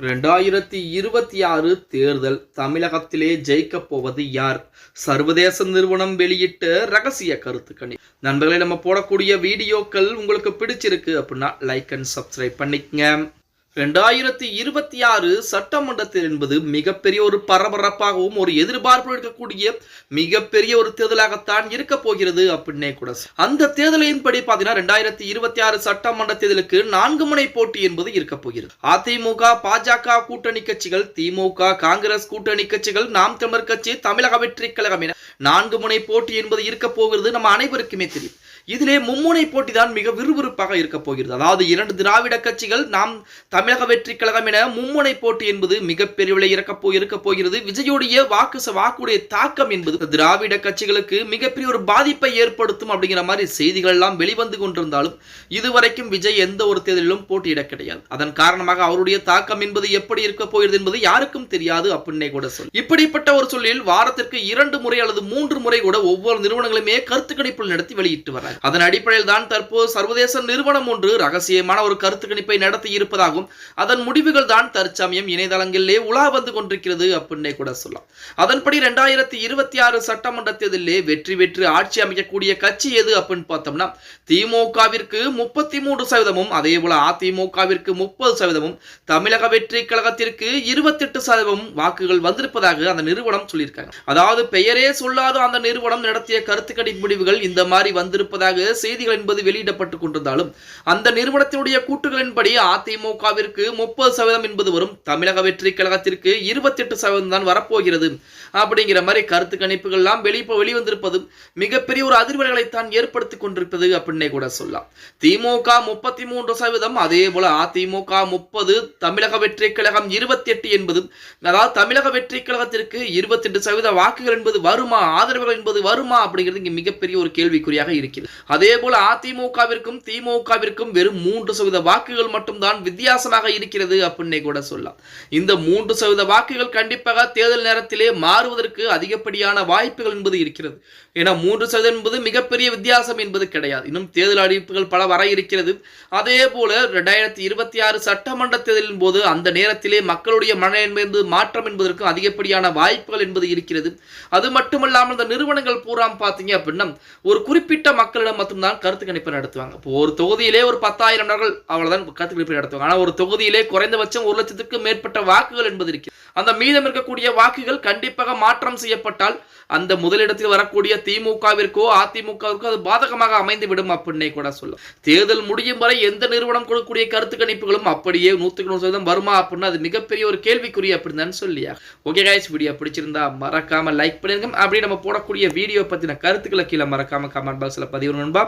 2026 தேர்தல் தமிழகத்திலே ஜெயிக்கப் போவது யார்? சர்வதேச நிறுவனம் வெளியிட்ட ரகசிய கருத்து கணிப்பு. நண்பர்களே, நம்ம போடக்கூடிய வீடியோக்கள் உங்களுக்கு பிடிச்சிருக்கு அப்படின்னா லைக் அண்ட் சப்ஸ்கிரைப் பண்ணிக்கங்க. 2026 சட்டமன்றத்தில் என்பது மிகப்பெரிய ஒரு பரபரப்பாகவும் ஒரு எதிர்பார்ப்பு இருக்கக்கூடிய மிகப்பெரிய ஒரு தேர்தலாகத்தான் இருக்க போகிறது அப்படின்னே கூட. அந்த தேர்தலின் படி பார்த்தீங்கன்னா 2026 சட்டமன்ற தேர்தலுக்கு 4 முனை போட்டி என்பது இருக்க போகிறது. அதிமுக, பாஜக கூட்டணி கட்சிகள், திமுக, காங்கிரஸ் கூட்டணி கட்சிகள், நாம் தமிழர் கட்சி, தமிழக வெற்றி கழகம் என 4 முனை போட்டி என்பது இருக்க போகிறது. நம்ம அனைவருக்குமே தெரியும். இதிலே மும்முனை போட்டி தான் மிக விறுவிறுப்பாக இருக்க போகிறது. அதாவது 2 திராவிட கட்சிகள், நாம் தமிழக வெற்றி கழகம் என மும்முனை போட்டி என்பது மிகப்பெரிய விலை இருக்க போகிறது. விஜயுடைய வாக்குடைய தாக்கம் என்பது திராவிட கட்சிகளுக்கு மிகப்பெரிய ஒரு பாதிப்பை ஏற்படுத்தும் அப்படிங்கிற மாதிரி செய்திகள் எல்லாம் வெளிவந்து கொண்டிருந்தாலும் இதுவரைக்கும் விஜய் எந்த ஒரு தேர்தலிலும் போட்டியிட கிடையாது. அதன் காரணமாக அவருடைய தாக்கம் என்பது எப்படி இருக்க போகிறது என்பது யாருக்கும் தெரியாது அப்படின்னே கூட சொல்லி, இப்படிப்பட்ட ஒரு சொல்லில் வாரத்திற்கு 2 முறை அல்லது 3 முறை கூட ஒவ்வொரு நிறுவனங்களுமே கருத்து கணிப்பு நடத்தி வெளியிட்டு வராங்க. அதன் அடிப்படையில் தான் தற்போது சர்வதேச நிறுவனம் ஒன்று ரகசியமான ஒரு கருத்து கணிப்பை நடத்தி இருப்பதாகவும் அதன் முடிவுகள் தான் தற்சமயம் இணையதளங்களிலே உலா வந்து கொண்டிருக்கிறது அப்படின்னே கூட சொல்லலாம். அதன்படி 2026 சட்டமன்ற தேர்தலிலே வெற்றி ஆட்சி அமைக்கக்கூடிய கட்சி எது அப்படின்னு பார்த்தோம்னா திமுகவிற்கு 33%, அதே போல அதிமுகவிற்கு 30%, தமிழக வெற்றி கழகத்திற்கு 28% வாக்குகள் வந்திருப்பதாக அந்த நிறுவனம் சொல்லியிருக்காங்க. அதாவது பெயரே சொல்லாத அந்த நிறுவனம் நடத்திய கருத்து கணிப்பு முடிவுகள் இந்த மாதிரி வந்திருப்பதாக செய்திகள் என்பது வெளியிடப்பட்டுக் கொண்டிருந்தாலும் அந்த நிறுவனத்தினுடைய கூட்டுகளின்படி அதிமுகவிற்கு 30% என்பது வரும், தமிழக வெற்றி கழகத்திற்கு 28% தான் வரப்போகிறது அப்படிங்கிற மாதிரி கருத்து கணிப்புகள் எல்லாம் வெளிவந்திருப்பது மிகப்பெரிய ஒரு அதிர்வலைகளைத்தான் ஏற்படுத்திக் கொண்டிருப்பது அப்படின்னே கூட சொல்லலாம். திமுக 33%, அதே போல அதிமுக 30%, தமிழக வெற்றி கழகம் 28% என்பது, அதாவது தமிழக வெற்றி கழகத்திற்கு 28% வாக்குகள் என்பது வருமா, ஆதரவுகள் என்பது வருமா அப்படிங்கிறது இங்க மிகப்பெரிய ஒரு கேள்விக்குறியாக இருக்கிறது. அதே போல அதிமுகவிற்கும் திமுகவிற்கும் வெறும் 3% வாக்குகள் மட்டும்தான் வித்தியாசமாக இருக்கிறது அப்படின்னே கூட சொல்லலாம். இந்த 3% வாக்குகள் கண்டிப்பாக தேர்தல் நேரத்திலே மாறுவதற்கு அதிகப்படியான வாய்ப்புகள் என்பது இருக்கிறது. ஏன்னா 3% என்பது மிகப்பெரிய வித்தியாசம் என்பது கிடையாது. இன்னும் தேர்தல் அறிவிப்புகள் பல வர இருக்கிறது. அதே போல 2026 சட்டமன்ற தேர்தலின் போது அந்த நேரத்திலே மக்களுடைய மனநிலை மாற்றம் என்பதற்கு அதிகப்படியான வாய்ப்புகள் என்பது இருக்கிறது. அது மட்டுமல்லாமல் இந்த நிறுவனங்கள் பூரா பார்த்தீங்க அப்படின்னா ஒரு குறிப்பிட்ட மக்களிடம் மட்டும்தான் கருத்து கணிப்பு நடத்துவாங்க. இப்போ ஒரு தொகுதியிலே ஒரு 10,000 நபர்கள் அவ்வளவுதான் கருத்து கணிப்பு நடத்துவாங்க. ஆனால் ஒரு தொகுதியிலே குறைந்தபட்சம் 1 லட்சத்துக்கு மேற்பட்ட வாக்குகள் என்பது இருக்கு. அந்த மீதம் இருக்கக்கூடிய வாக்குகள் கண்டிப்பாக மாற்றம் செய்யப்பட்டால் அந்த முதலிடத்தில் வரக்கூடிய திமுகவிற்கோ அதிமுகவிற்கோ அது பாதகமாக அமைந்து விடும் அப்படின்னே கூட சொல்லலாம். தேர்தல் முடியும் வரை எந்த நிறுவனம் கொடுக்கக்கூடிய கருத்து கணிப்புகளும் அப்படியே 100% வருமா அப்படின்னா அது மிகப்பெரிய ஒரு கேள்விக்குறி அப்படின்னு தான் சொல்லியா. ஓகே கைஸ், வீடியோ பிடிச்சிருந்தா மறக்காம லைக் பண்ணிருங்க. அப்படி நம்ம போடக்கூடிய வீடியோ பத்தின கருத்துக்களை கீழே மறக்காம கமெண்ட் பாக்ஸ்ல பதிவு நண்பா.